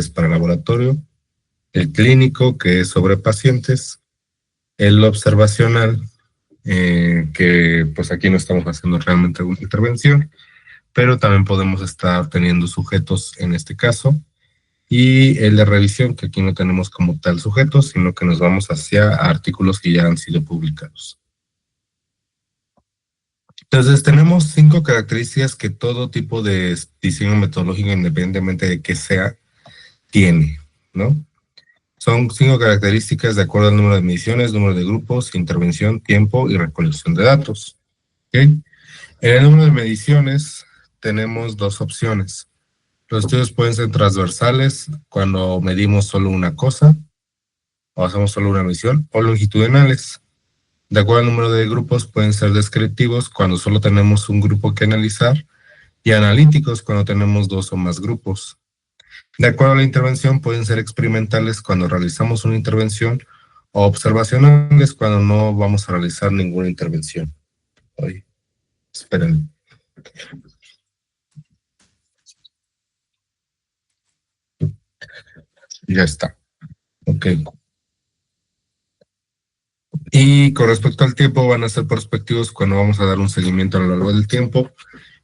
para laboratorio, el clínico, que es sobre pacientes, el observacional, que pues aquí no estamos haciendo realmente una intervención, pero también podemos estar teniendo sujetos en este caso, y el de revisión, que aquí no tenemos como tal sujetos, sino que nos vamos hacia artículos que ya han sido publicados. Entonces, tenemos 5 características que todo tipo de diseño metodológico, independientemente de qué sea, tiene, ¿no? Son 5 características de acuerdo al número de mediciones, número de grupos, intervención, tiempo y recolección de datos. ¿Okay? En el número de mediciones tenemos 2 opciones. Los estudios pueden ser transversales cuando medimos solo una cosa o hacemos solo una medición, o longitudinales. De acuerdo al número de grupos pueden ser descriptivos cuando solo tenemos un grupo que analizar y analíticos cuando tenemos 2 o más grupos. De acuerdo a la intervención pueden ser experimentales cuando realizamos una intervención o observacionales cuando no vamos a realizar ninguna intervención. Ay, esperen. Ya está. Ok. Y con respecto al tiempo, van a ser prospectivos cuando vamos a dar un seguimiento a lo largo del tiempo,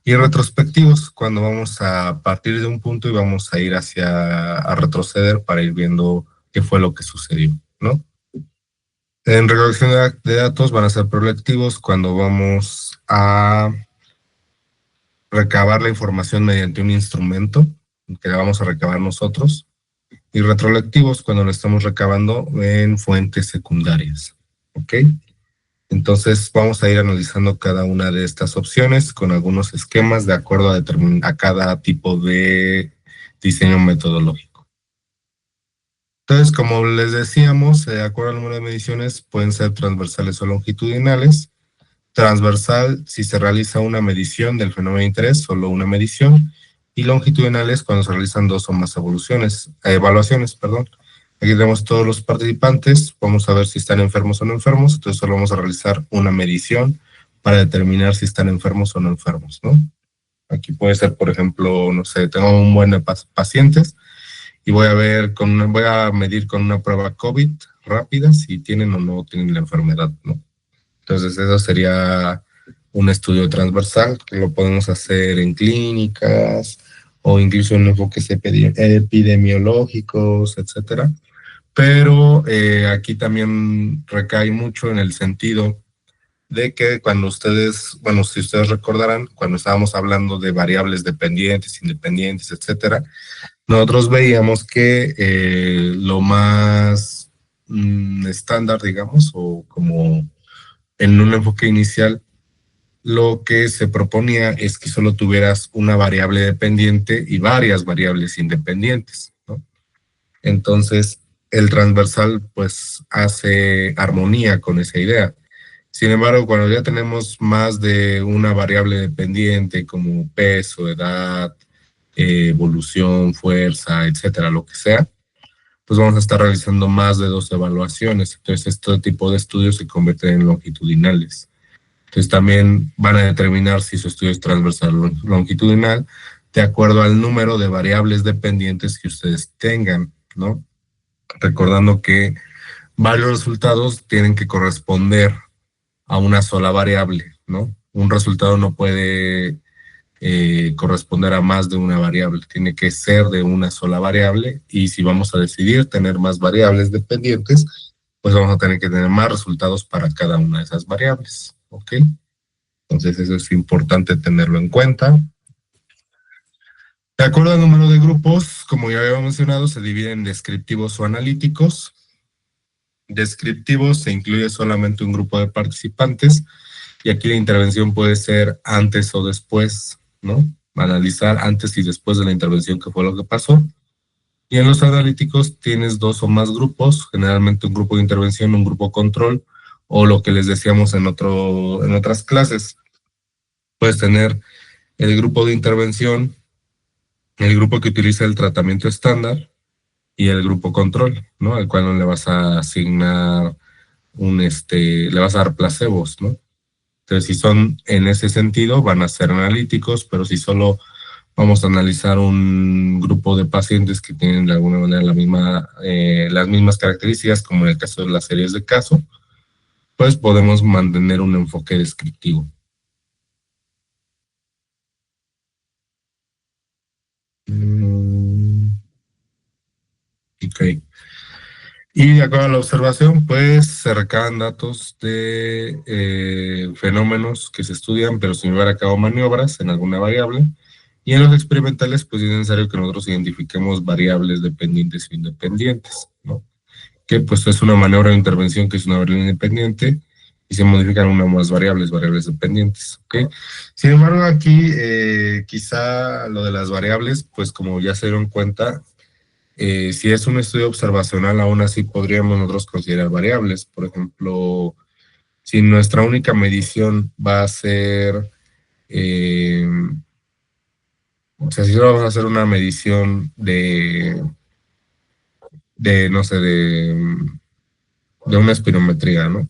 y retrospectivos cuando vamos a partir de un punto y vamos a ir a retroceder para ir viendo qué fue lo que sucedió, ¿no? En recolección de datos van a ser prospectivos cuando vamos a recabar la información mediante un instrumento que la vamos a recabar nosotros, y retrolectivos cuando lo estamos recabando en fuentes secundarias, ¿ok? Entonces vamos a ir analizando cada una de estas opciones con algunos esquemas de acuerdo a cada tipo de diseño metodológico. Entonces, como les decíamos, de acuerdo al número de mediciones, pueden ser transversales o longitudinales. Transversal, si se realiza una medición del fenómeno de interés, solo una medición, y longitudinales cuando se realizan 2 o más evaluaciones. Aquí tenemos todos los participantes, vamos a ver si están enfermos o no enfermos, entonces solo vamos a realizar una medición para determinar si están enfermos o no enfermos, ¿no? Aquí puede ser, por ejemplo, no sé, tengo un buen de pacientes y voy a medir con una prueba COVID rápida si tienen o no tienen la enfermedad, ¿no? Entonces eso sería un estudio transversal que lo podemos hacer en clínicas o incluso en enfoques epidemiológicos, etcétera. Pero aquí también recae mucho en el sentido de que cuando si ustedes recordarán, cuando estábamos hablando de variables dependientes, independientes, etcétera, nosotros veíamos que lo más estándar, digamos, o como en un enfoque inicial, lo que se proponía es que solo tuvieras una variable dependiente y varias variables independientes, ¿no? Entonces, el transversal pues hace armonía con esa idea. Sin embargo, cuando ya tenemos más de una variable dependiente como peso, edad, evolución, fuerza, etcétera, lo que sea, pues vamos a estar realizando más de 2 evaluaciones. Entonces, este tipo de estudios se convierten en longitudinales. Entonces, también van a determinar si su estudio es transversal o longitudinal de acuerdo al número de variables dependientes que ustedes tengan, ¿no? Recordando que varios resultados tienen que corresponder a una sola variable, ¿no? Un resultado no puede corresponder a más de una variable, tiene que ser de una sola variable, y si vamos a decidir tener más variables dependientes, pues vamos a tener que tener más resultados para cada una de esas variables, ¿ok? Entonces eso es importante tenerlo en cuenta. De acuerdo al número de grupos, como ya había mencionado, se dividen en descriptivos o analíticos. Descriptivos se incluye solamente un grupo de participantes, y aquí la intervención puede ser antes o después, ¿no? Analizar antes y después de la intervención qué fue lo que pasó. Y en los analíticos tienes 2 o más grupos, generalmente un grupo de intervención, un grupo control, o lo que les decíamos en otras clases. Puedes tener el grupo de intervención, el grupo que utiliza el tratamiento estándar y el grupo control, ¿no? Al cual no le vas a asignar le vas a dar placebos, ¿no? Entonces, si son en ese sentido, van a ser analíticos, pero si solo Vamos a analizar un grupo de pacientes que tienen de alguna manera las mismas características, como en el caso de las series de caso, pues podemos mantener un enfoque descriptivo. Ok. Y de acuerdo a la observación, pues se recaban datos de fenómenos que se estudian, pero sin llevar a cabo maniobras en alguna variable. Y en los experimentales, pues es necesario que nosotros identifiquemos variables dependientes e independientes, ¿no? Que pues es una maniobra de intervención que es una variable independiente y se modifican unas más variables dependientes, ¿ok? Sin embargo, aquí quizá lo de las variables, pues como ya se dieron cuenta, si es un estudio observacional, aún así podríamos nosotros considerar variables. Por ejemplo, si nuestra única medición va a ser, o sea, si solo vamos a hacer una medición no sé, de una espirometría, ¿no?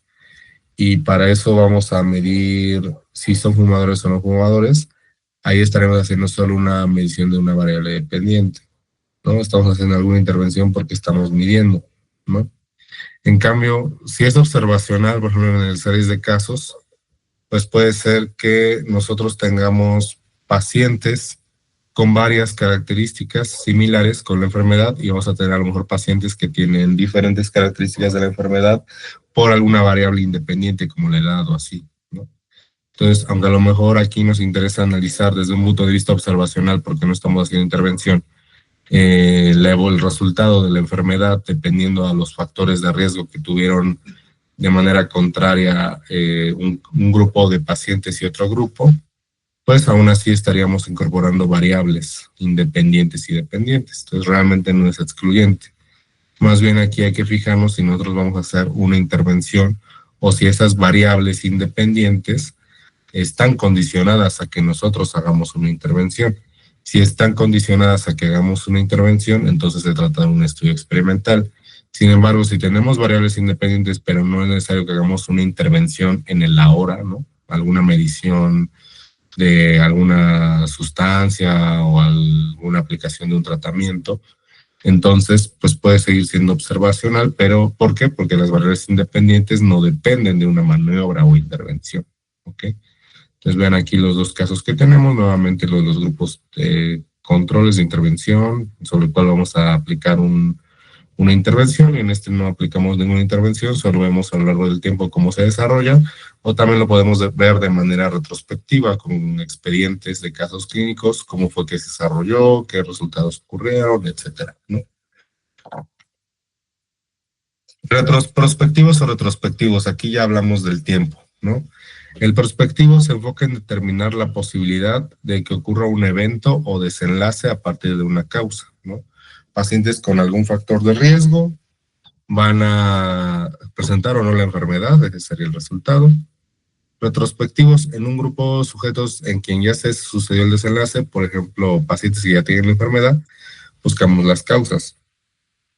Y para eso vamos a medir si son fumadores o no fumadores, ahí estaremos haciendo solo una medición de una variable dependiente, ¿no? Estamos haciendo alguna intervención porque estamos midiendo, ¿no? En cambio, si es observacional, por ejemplo, en el series de casos, pues puede ser que nosotros tengamos pacientes con varias características similares con la enfermedad y vamos a tener a lo mejor pacientes que tienen diferentes características de la enfermedad por alguna variable independiente como la edad o así, ¿no? Entonces, aunque a lo mejor aquí nos interesa analizar desde un punto de vista observacional porque no estamos haciendo intervención, el resultado de la enfermedad dependiendo a los factores de riesgo que tuvieron de manera contraria un grupo de pacientes y otro grupo, pues aún así estaríamos incorporando variables independientes y dependientes. Entonces realmente no es excluyente. Más bien aquí hay que fijarnos si nosotros vamos a hacer una intervención o si esas variables independientes están condicionadas a que nosotros hagamos una intervención. Si están condicionadas a que hagamos una intervención, entonces se trata de un estudio experimental. Sin embargo, si tenemos variables independientes, pero no es necesario que hagamos una intervención en el ahora, ¿no? Alguna medición de alguna sustancia o alguna aplicación de un tratamiento, entonces pues puede seguir siendo observacional, pero ¿por qué? Porque las variables independientes no dependen de una maniobra o intervención, ¿ok? Entonces vean aquí los dos casos que tenemos, nuevamente los grupos de controles de intervención, sobre el cual vamos a aplicar una intervención, y en este no aplicamos ninguna intervención, solo vemos a lo largo del tiempo cómo se desarrolla, o también lo podemos ver de manera retrospectiva, con expedientes de casos clínicos, cómo fue que se desarrolló, qué resultados ocurrieron, etcétera, ¿no? Prospectivos o retrospectivos, aquí ya hablamos del tiempo, ¿no? El prospectivo se enfoca en determinar la posibilidad de que ocurra un evento o desenlace a partir de una causa, ¿no? Pacientes con algún factor de riesgo van a presentar o no la enfermedad, ese sería el resultado. Retrospectivos en un grupo de sujetos en quien ya se sucedió el desenlace, por ejemplo, pacientes que ya tienen la enfermedad, buscamos las causas.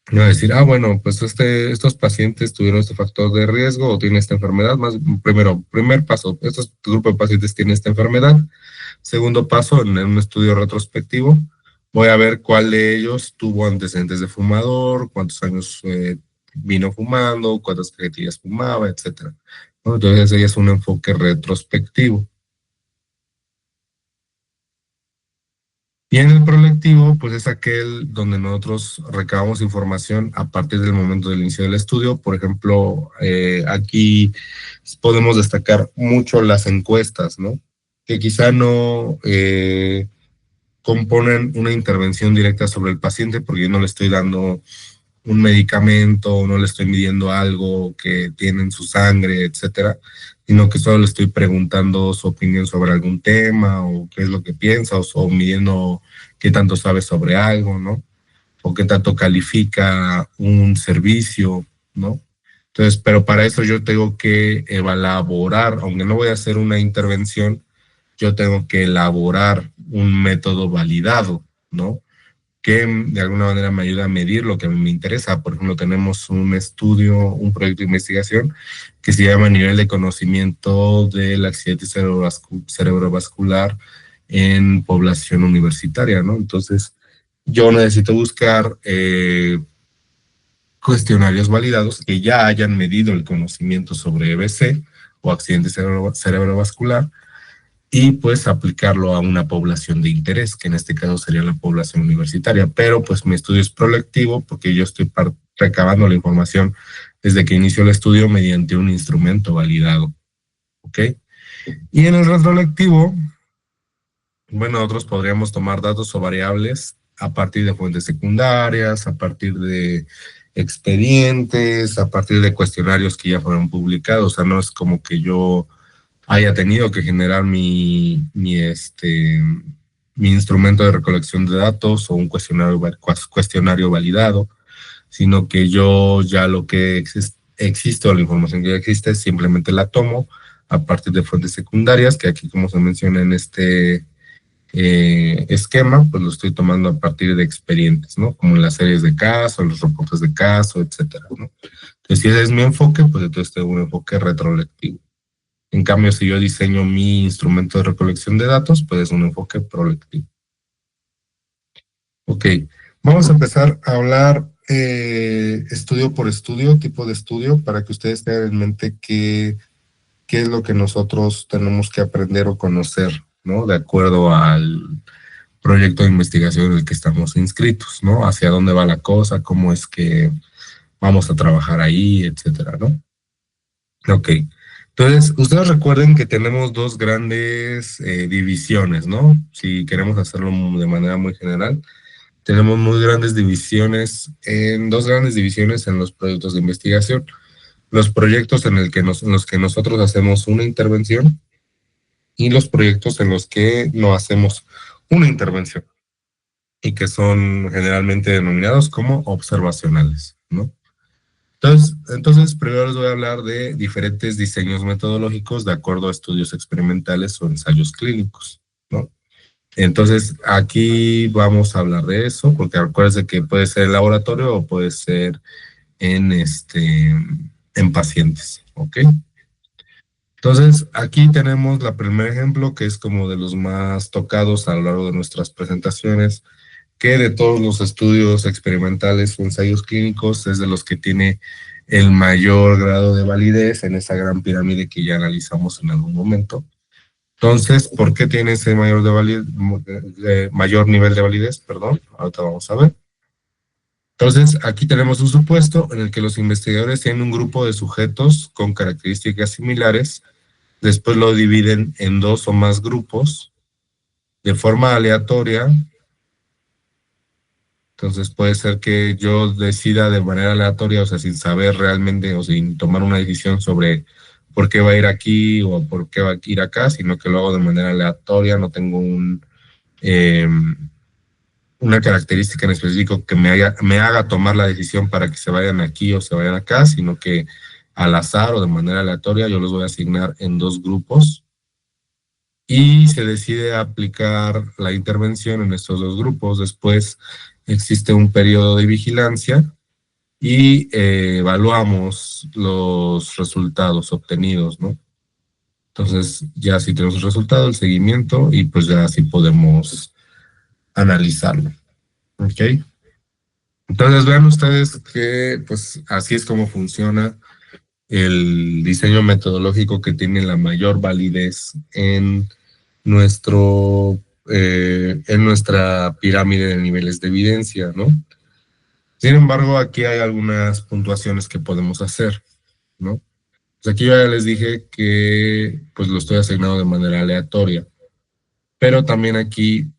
No decir, bueno, pues estos pacientes tuvieron este factor de riesgo o tienen esta enfermedad. Primer paso, este grupo de pacientes tiene esta enfermedad. Segundo paso, en un estudio retrospectivo, voy a ver cuál de ellos tuvo antecedentes de fumador, cuántos años vino fumando, cuántas cajetillas fumaba, etcétera, ¿no? Entonces, ese ya es un enfoque retrospectivo. Y en el proyectivo, pues es aquel donde nosotros recabamos información a partir del momento del inicio del estudio. Por ejemplo, aquí podemos destacar mucho las encuestas, ¿no? Que quizá no componen una intervención directa sobre el paciente porque yo no le estoy dando un medicamento, no le estoy midiendo algo que tiene en su sangre, etcétera, sino que solo le estoy preguntando su opinión sobre algún tema o qué es lo que piensa o midiendo qué tanto sabe sobre algo, ¿no? O qué tanto califica un servicio, ¿no? Entonces, pero para eso yo tengo que elaborar, aunque no voy a hacer una intervención, yo tengo que elaborar un método validado, ¿no? Que de alguna manera me ayuda a medir lo que a mí me interesa. Por ejemplo, tenemos un estudio, un proyecto de investigación que se llama Nivel de Conocimiento del Accidente Cerebrovascular en población universitaria, ¿no? Entonces, yo necesito buscar cuestionarios validados que ya hayan medido el conocimiento sobre EBC o accidente cerebrovascular y pues aplicarlo a una población de interés, que en este caso sería la población universitaria. Pero pues mi estudio es prolectivo porque yo estoy recabando la información desde que inició el estudio mediante un instrumento validado. ¿Ok? Y en el retrolectivo, bueno, nosotros podríamos tomar datos o variables a partir de fuentes secundarias, a partir de expedientes, a partir de cuestionarios que ya fueron publicados. O sea, no es como que yo haya tenido que generar mi instrumento de recolección de datos o un cuestionario validado, sino que yo ya lo que existe o la información que ya existe simplemente la tomo a partir de fuentes secundarias, que aquí como se menciona en este esquema, pues lo estoy tomando a partir de expedientes, ¿no? Como en las series de caso, los reportes de caso, etcétera, ¿no? Entonces, si ese es mi enfoque, pues entonces tengo un enfoque retrolectivo. En cambio, si yo diseño mi instrumento de recolección de datos, pues es un enfoque prolectivo. Ok, vamos a empezar a hablar estudio por estudio, tipo de estudio, para que ustedes tengan en mente qué es lo que nosotros tenemos que aprender o conocer, ¿no? De acuerdo al proyecto de investigación en el que estamos inscritos, ¿no? Hacia dónde va la cosa, cómo es que vamos a trabajar ahí, etcétera, ¿no? Ok. Entonces, ustedes recuerden que tenemos dos grandes divisiones, ¿no? Si queremos hacerlo de manera muy general, tenemos muy grandes divisiones, dos grandes divisiones en los proyectos de investigación. Los proyectos en los que nosotros hacemos una intervención y los proyectos en los que no hacemos una intervención y que son generalmente denominados como observacionales, ¿no? Entonces, primero les voy a hablar de diferentes diseños metodológicos de acuerdo a estudios experimentales o ensayos clínicos, ¿no? Entonces, aquí vamos a hablar de eso, porque acuérdense que puede ser en laboratorio o puede ser en pacientes, ¿ok? Entonces, aquí tenemos el primer ejemplo, que es como de los más tocados a lo largo de nuestras presentaciones, que de todos los estudios experimentales o ensayos clínicos es de los que tiene el mayor grado de validez en esa gran pirámide que ya analizamos en algún momento. Entonces, ¿por qué tiene ese mayor nivel de validez? Perdón, ahorita vamos a ver. Entonces, aquí tenemos un supuesto en el que los investigadores tienen un grupo de sujetos con características similares, después lo dividen en dos o más grupos de forma aleatoria. Entonces puede ser que yo decida de manera aleatoria, o sea, sin saber realmente o sin tomar una decisión sobre por qué va a ir aquí o por qué va a ir acá, sino que lo hago de manera aleatoria, no tengo una característica en específico que me haga tomar la decisión para que se vayan aquí o se vayan acá, sino que al azar o de manera aleatoria yo los voy a asignar en dos grupos y se decide aplicar la intervención en estos dos grupos. Después existe un periodo de vigilancia y evaluamos los resultados obtenidos, ¿no? Entonces ya si tenemos el resultado, el seguimiento y pues ya así podemos analizarlo, ¿ok? Entonces vean ustedes que pues así es como funciona el diseño metodológico que tiene la mayor validez en nuestra pirámide de niveles de evidencia, ¿no? Sin embargo, aquí hay algunas puntuaciones que podemos hacer, ¿no? Pues aquí yo ya les dije que pues lo estoy asignando de manera aleatoria, pero también aquí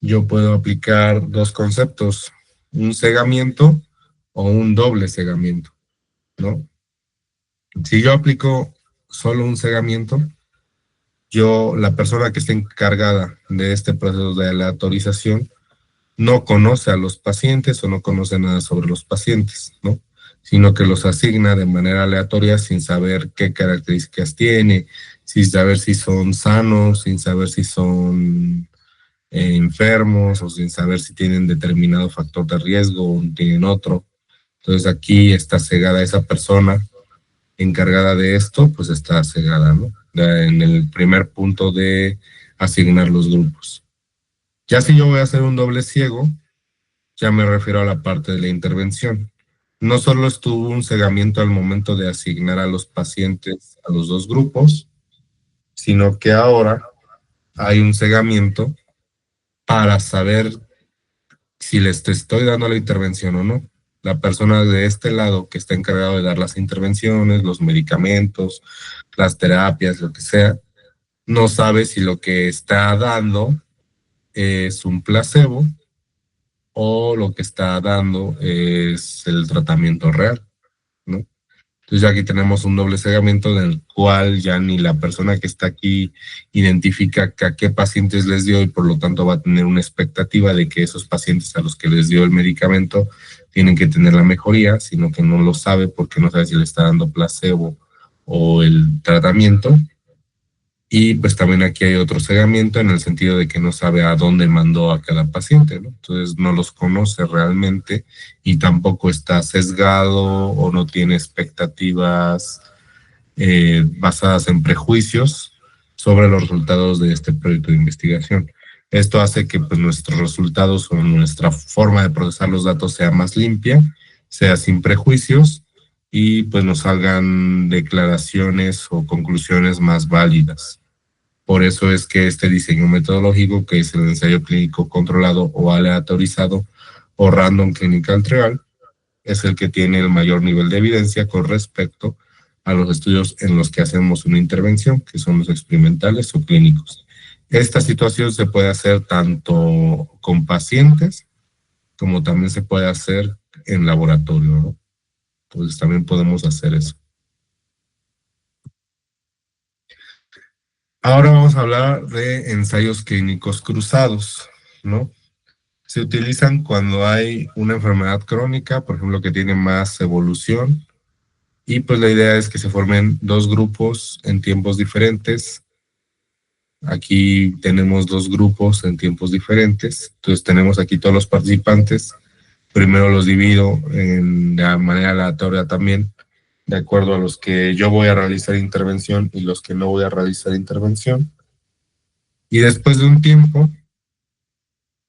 yo puedo aplicar dos conceptos, un cegamiento o un doble cegamiento, ¿no? Si yo aplico solo un cegamiento, la persona que esté encargada de este proceso de aleatorización no conoce a los pacientes o no conoce nada sobre los pacientes, ¿no? Sino que los asigna de manera aleatoria sin saber qué características tiene, sin saber si son sanos, sin saber si son enfermos o sin saber si tienen determinado factor de riesgo o tienen otro. Entonces aquí está cegada esa persona encargada de esto, pues está cegada, ¿no? En el primer punto de asignar los grupos. Ya si yo voy a hacer un doble ciego, ya me refiero a la parte de la intervención. No solo estuvo un cegamiento al momento de asignar a los pacientes a los dos grupos, sino que ahora hay un cegamiento para saber si les estoy dando la intervención o no. La persona de este lado que está encargado de dar las intervenciones, los medicamentos, las terapias, lo que sea, no sabe si lo que está dando es un placebo o lo que está dando es el tratamiento real, ¿no? Entonces ya aquí tenemos un doble cegamiento en el cual ya ni la persona que está aquí identifica a qué pacientes les dio y por lo tanto va a tener una expectativa de que esos pacientes a los que les dio el medicamento tienen que tener la mejoría, sino que no lo sabe porque no sabe si le está dando placebo o el tratamiento. Y pues también aquí hay otro cegamiento en el sentido de que no sabe a dónde mandó a cada paciente, ¿no? Entonces no los conoce realmente y tampoco está sesgado o no tiene expectativas basadas en prejuicios sobre los resultados de este proyecto de investigación. Esto hace que pues, nuestros resultados o nuestra forma de procesar los datos sea más limpia, sea sin prejuicios y pues nos salgan declaraciones o conclusiones más válidas. Por eso es que este diseño metodológico, que es el ensayo clínico controlado o aleatorizado o random clinical trial, es el que tiene el mayor nivel de evidencia con respecto a los estudios en los que hacemos una intervención, que son los experimentales o clínicos. Esta situación se puede hacer tanto con pacientes como también se puede hacer en laboratorio, ¿no? Entonces también podemos hacer eso. Ahora vamos a hablar de ensayos clínicos cruzados, ¿no? Se utilizan cuando hay una enfermedad crónica, por ejemplo, que tiene más evolución, y pues la idea es que se formen dos grupos en tiempos diferentes. Aquí tenemos dos grupos en tiempos diferentes, entonces tenemos aquí todos los participantes. Primero los divido de manera aleatoria también, de acuerdo a los que yo voy a realizar intervención y los que no voy a realizar intervención. Y después de un tiempo,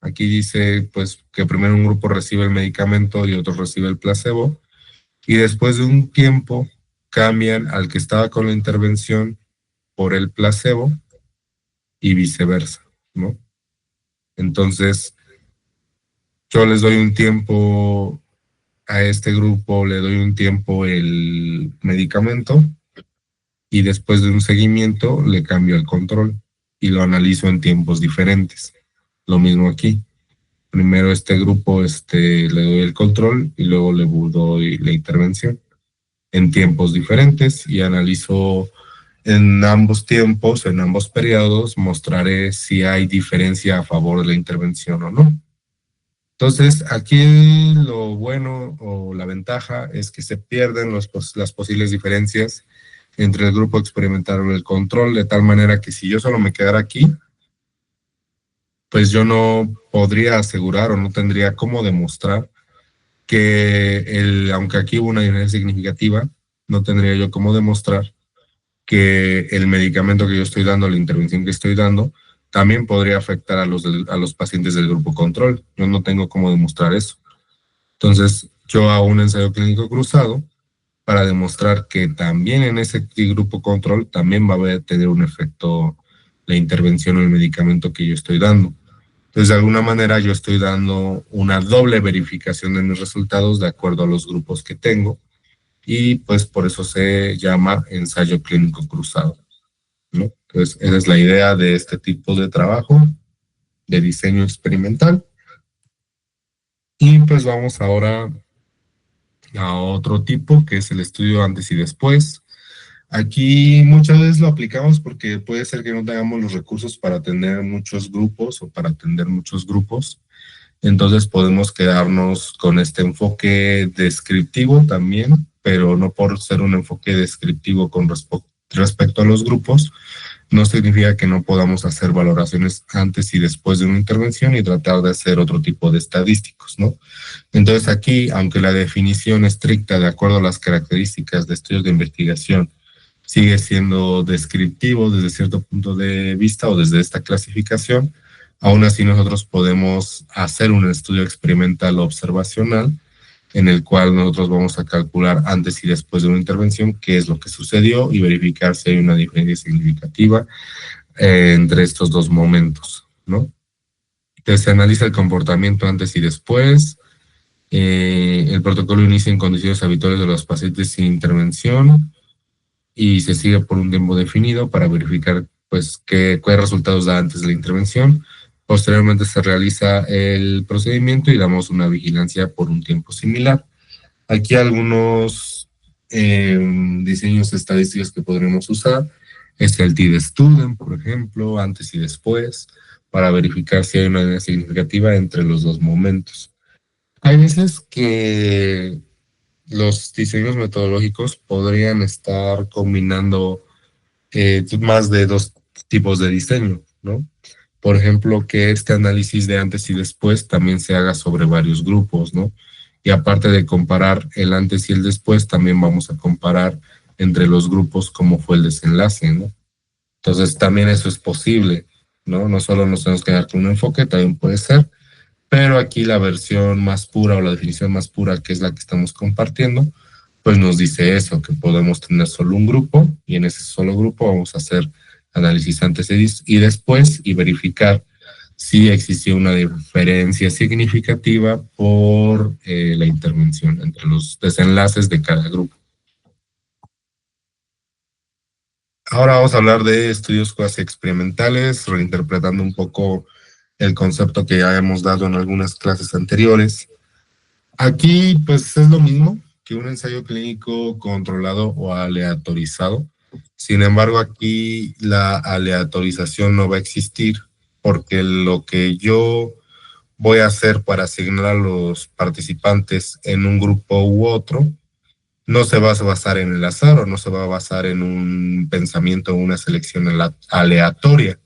aquí dice pues que primero un grupo recibe el medicamento y otro recibe el placebo, y después de un tiempo cambian al que estaba con la intervención por el placebo y viceversa, ¿no? Entonces, yo les doy un tiempo a este grupo, le doy un tiempo el medicamento y después de un seguimiento le cambio el control y lo analizo en tiempos diferentes. Lo mismo aquí. Primero este grupo le doy el control y luego le doy la intervención en tiempos diferentes y analizo en ambos tiempos, en ambos periodos, mostraré si hay diferencia a favor de la intervención o no. Entonces, aquí lo bueno o la ventaja es que se pierden las posibles diferencias entre el grupo experimental y el control, de tal manera que si yo solo me quedara aquí, pues yo no podría asegurar o no tendría cómo demostrar que aunque aquí hubo una diferencia significativa, no tendría yo cómo demostrar que el medicamento que yo estoy dando, la intervención que estoy dando, también podría afectar a los pacientes del grupo control. Yo no tengo cómo demostrar eso. Entonces, yo hago un ensayo clínico cruzado para demostrar que también en ese grupo control también va a tener un efecto la intervención o el medicamento que yo estoy dando. Entonces, de alguna manera, yo estoy dando una doble verificación de mis resultados de acuerdo a los grupos que tengo y pues por eso se llama ensayo clínico cruzado, ¿no? Entonces, esa es la idea de este tipo de trabajo de diseño experimental. Y pues vamos ahora a otro tipo, que es el estudio antes y después. Aquí muchas veces lo aplicamos porque puede ser que no tengamos los recursos para atender muchos grupos o para atender muchos grupos. Entonces podemos quedarnos con este enfoque descriptivo también, pero no por ser un enfoque descriptivo con respecto a los grupos, no significa que no podamos hacer valoraciones antes y después de una intervención y tratar de hacer otro tipo de estadísticos, ¿no? Entonces aquí, aunque la definición estricta de acuerdo a las características de estudios de investigación sigue siendo descriptivo desde cierto punto de vista o desde esta clasificación. Aún así nosotros podemos hacer un estudio experimental observacional en el cual nosotros vamos a calcular antes y después de una intervención qué es lo que sucedió y verificar si hay una diferencia significativa entre estos dos momentos, ¿no? Entonces se analiza el comportamiento antes y después. El protocolo inicia en condiciones habituales de los pacientes sin intervención y se sigue por un tiempo definido para verificar pues qué resultados da antes de la intervención. Posteriormente se realiza el procedimiento y damos una vigilancia por un tiempo similar. Aquí algunos diseños estadísticos que podremos usar es el T-de-Student, por ejemplo, antes y después, para verificar si hay una diferencia significativa entre los dos momentos. Hay veces que los diseños metodológicos podrían estar combinando más de dos tipos de diseño, ¿no? Por ejemplo, que este análisis de antes y después también se haga sobre varios grupos, ¿no? Y aparte de comparar el antes y el después, también vamos a comparar entre los grupos cómo fue el desenlace, ¿no? Entonces también eso es posible, ¿no? No solo nos tenemos que dar con un enfoque, también puede ser, pero aquí la versión más pura o la definición más pura, que es la que estamos compartiendo, pues nos dice eso, que podemos tener solo un grupo y en ese solo grupo vamos a hacer análisis antes y después y verificar si existió una diferencia significativa por la intervención entre los desenlaces de cada grupo. Ahora vamos a hablar de estudios cuasi experimentales, reinterpretando un poco el concepto que ya hemos dado en algunas clases anteriores. Aquí, pues, es lo mismo que un ensayo clínico controlado o aleatorizado. Sin embargo, aquí la aleatorización no va a existir porque lo que yo voy a hacer para asignar a los participantes en un grupo u otro no se va a basar en el azar o no se va a basar en un pensamiento o una selección aleatoria.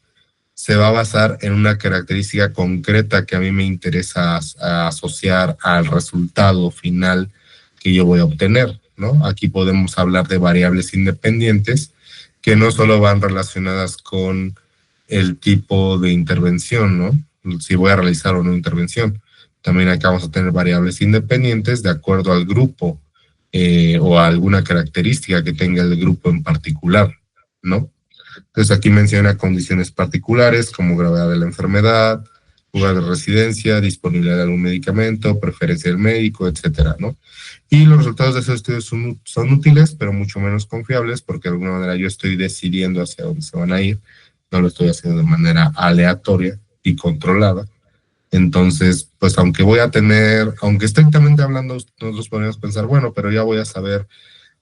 Se va a basar en una característica concreta que a mí me interesa asociar al resultado final que yo voy a obtener, ¿no? Aquí podemos hablar de variables independientes que no solo van relacionadas con el tipo de intervención, ¿no? Si voy a realizar o no intervención. También acá vamos a tener variables independientes de acuerdo al grupo o a alguna característica que tenga el grupo en particular, ¿no? Entonces aquí menciona condiciones particulares como gravedad de la enfermedad, lugar de residencia, disponibilidad de algún medicamento, preferencia del médico, etcétera, ¿no? Y los resultados de esos estudios son útiles, pero mucho menos confiables porque de alguna manera yo estoy decidiendo hacia dónde se van a ir, no lo estoy haciendo de manera aleatoria y controlada. Entonces, pues aunque voy a tener, aunque estrictamente hablando, nosotros podríamos pensar, bueno, pero ya voy a saber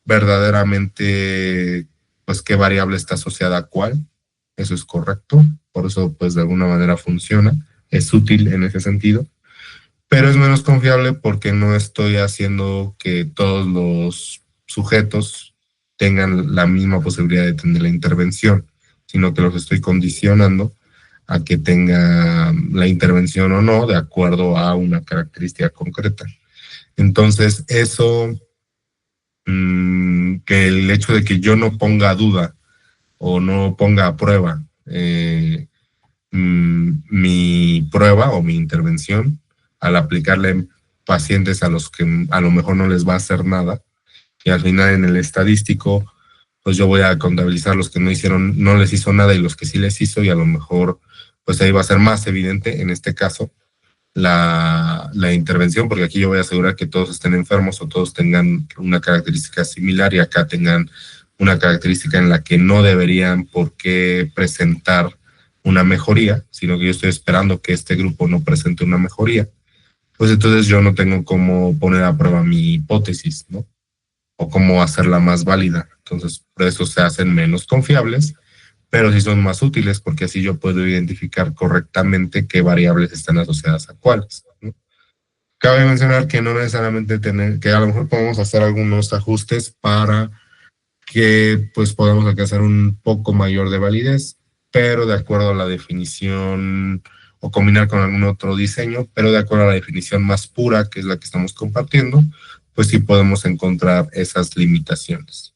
verdaderamente pues qué variable está asociada a cuál. Eso es correcto, por eso pues de alguna manera funciona, es útil en ese sentido, pero es menos confiable porque no estoy haciendo que todos los sujetos tengan la misma posibilidad de tener la intervención, sino que los estoy condicionando a que tenga la intervención o no de acuerdo a una característica concreta. Entonces, eso que el hecho de que yo no ponga a duda o no ponga a prueba mi prueba o mi intervención al aplicarle en pacientes a los que a lo mejor no les va a hacer nada y al final en el estadístico pues yo voy a contabilizar los que no hicieron, no les hizo nada y los que sí les hizo y a lo mejor pues ahí va a ser más evidente en este caso la intervención, porque aquí yo voy a asegurar que todos estén enfermos o todos tengan una característica similar y acá tengan una característica en la que no deberían por qué presentar una mejoría, sino que yo estoy esperando que este grupo no presente una mejoría. Pues entonces yo no tengo cómo poner a prueba mi hipótesis, ¿no? O cómo hacerla más válida. Entonces, por eso se hacen menos confiables, pero sí son más útiles porque así yo puedo identificar correctamente qué variables están asociadas a cuáles, ¿no? Cabe mencionar que no necesariamente tener, que a lo mejor podemos hacer algunos ajustes para que pues podamos alcanzar un poco mayor de validez, pero de acuerdo a la definición o combinar con algún otro diseño, pero de acuerdo a la definición más pura, que es la que estamos compartiendo, pues sí podemos encontrar esas limitaciones.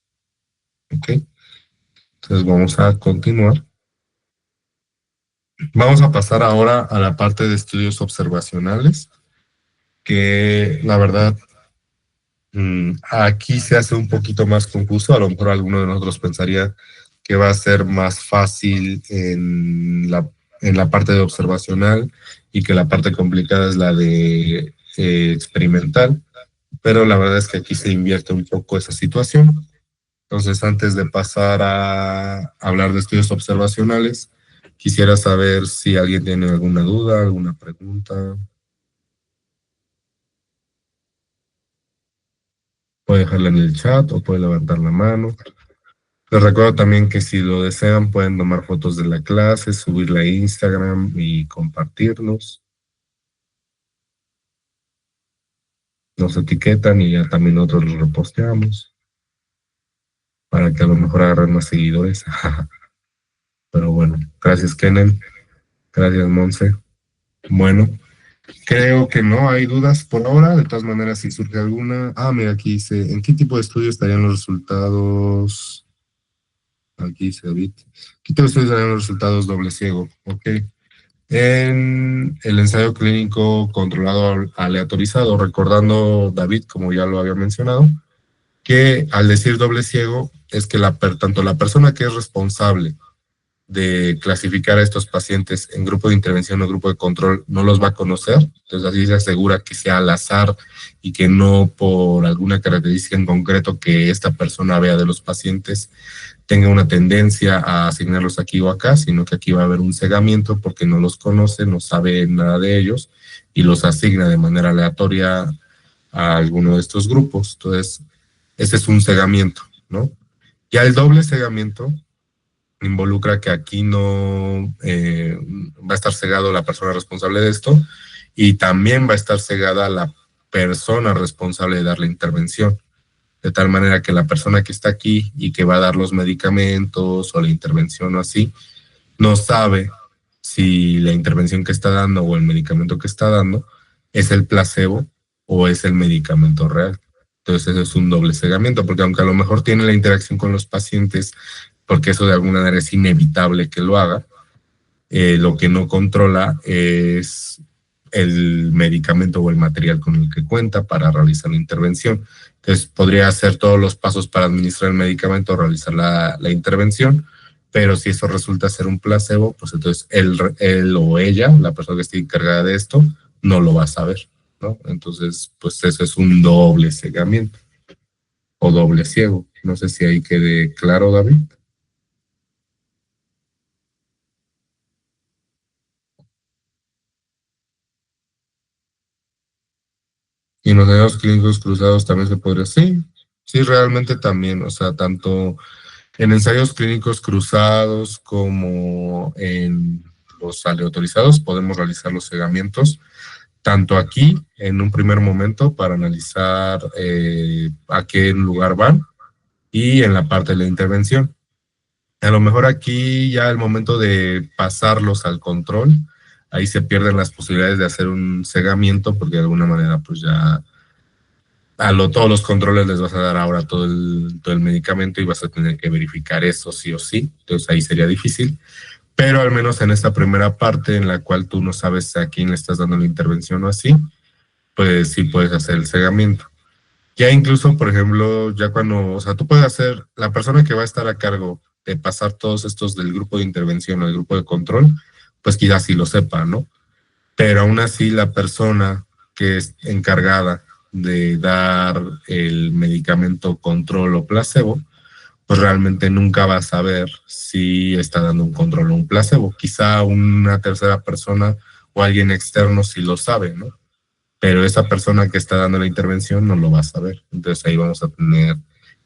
¿Ok? Entonces vamos a continuar. Vamos a pasar ahora a la parte de estudios observacionales, que la verdad aquí se hace un poquito más confuso. A lo mejor alguno de nosotros pensaría que va a ser más fácil en la parte de observacional y que la parte complicada es la de experimental, pero la verdad es que aquí se invierte un poco esa situación. Entonces, antes de pasar a hablar de estudios observacionales, quisiera saber si alguien tiene alguna duda, alguna pregunta. Puede dejarla en el chat o puede levantar la mano. Les recuerdo también que si lo desean pueden tomar fotos de la clase, subirla a Instagram y compartirlos. Nos etiquetan y ya también nosotros los reposteamos para que a lo mejor agarren más seguidores. Pero bueno, gracias Kenen, gracias Monse. Bueno, creo que no hay dudas por ahora. De todas maneras, si surge alguna. Ah, mira, aquí dice, ¿en qué tipo de estudio estarían los resultados? Aquí dice David. ¿Qué tipo de estudio estarían los resultados doble ciego? Ok. En el ensayo clínico controlado aleatorizado, recordando David, como ya lo había mencionado, que al decir doble ciego es que tanto la persona que es responsable de clasificar a estos pacientes en grupo de intervención o grupo de control no los va a conocer, entonces así se asegura que sea al azar y que no por alguna característica en concreto que esta persona vea de los pacientes tenga una tendencia a asignarlos aquí o acá, sino que aquí va a haber un cegamiento porque no los conoce, no sabe nada de ellos y los asigna de manera aleatoria a alguno de estos grupos. Entonces, ese es un cegamiento, ¿no? Ya el doble cegamiento involucra que aquí no va a estar cegado la persona responsable de esto y también va a estar cegada la persona responsable de dar la intervención, de tal manera que la persona que está aquí y que va a dar los medicamentos o la intervención o así, no sabe si la intervención que está dando o el medicamento que está dando es el placebo o es el medicamento real. Entonces eso es un doble cegamiento, porque aunque a lo mejor tiene la interacción con los pacientes, porque eso de alguna manera es inevitable que lo haga, lo que no controla es el medicamento o el material con el que cuenta para realizar la intervención. Entonces, podría hacer todos los pasos para administrar el medicamento o realizar la intervención, pero si eso resulta ser un placebo, pues entonces él o ella, la persona que esté encargada de esto, no lo va a saber, ¿no? Entonces, pues eso es un doble cegamiento o doble ciego. No sé si ahí quede claro, David. Y en los ensayos clínicos cruzados también se podría, sí, sí, realmente también, o sea, tanto en ensayos clínicos cruzados como en los aleatorizados podemos realizar los cegamientos, tanto aquí en un primer momento para analizar a qué lugar van y en la parte de la intervención. A lo mejor aquí ya el momento de pasarlos al control, ahí se pierden las posibilidades de hacer un cegamiento porque de alguna manera pues ya todos los controles les vas a dar ahora todo el medicamento y vas a tener que verificar eso sí o sí, entonces ahí sería difícil, pero al menos en esta primera parte en la cual tú no sabes a quién le estás dando la intervención o así, pues sí puedes hacer el cegamiento. Ya incluso, por ejemplo, ya cuando, o sea, tú puedes hacer, la persona que va a estar a cargo de pasar todos estos del grupo de intervención o del grupo de control, pues quizás sí lo sepa, ¿no? Pero aún así la persona que es encargada de dar el medicamento control o placebo, pues realmente nunca va a saber si está dando un control o un placebo. Quizá una tercera persona o alguien externo sí lo sabe, ¿no? Pero esa persona que está dando la intervención no lo va a saber. Entonces ahí vamos a tener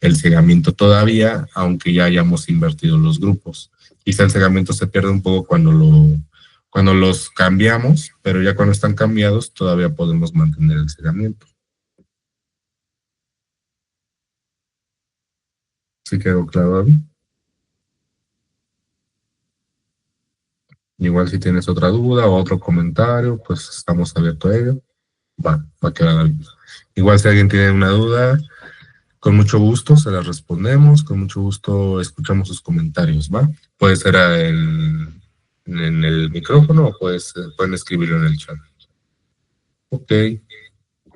el cegamiento todavía, aunque ya hayamos invertido los grupos. Quizá el cegamiento se pierde un poco cuando los cambiamos, pero ya cuando están cambiados todavía podemos mantener el cegamiento. ¿Sí quedó claro, David? Igual si tienes otra duda o otro comentario, pues estamos abiertos a ello. Va a quedar David. Igual si alguien tiene una duda, Con mucho gusto se las respondemos, con mucho gusto escuchamos sus comentarios, ¿va? Puede ser en el micrófono o pueden escribirlo en el chat. Ok,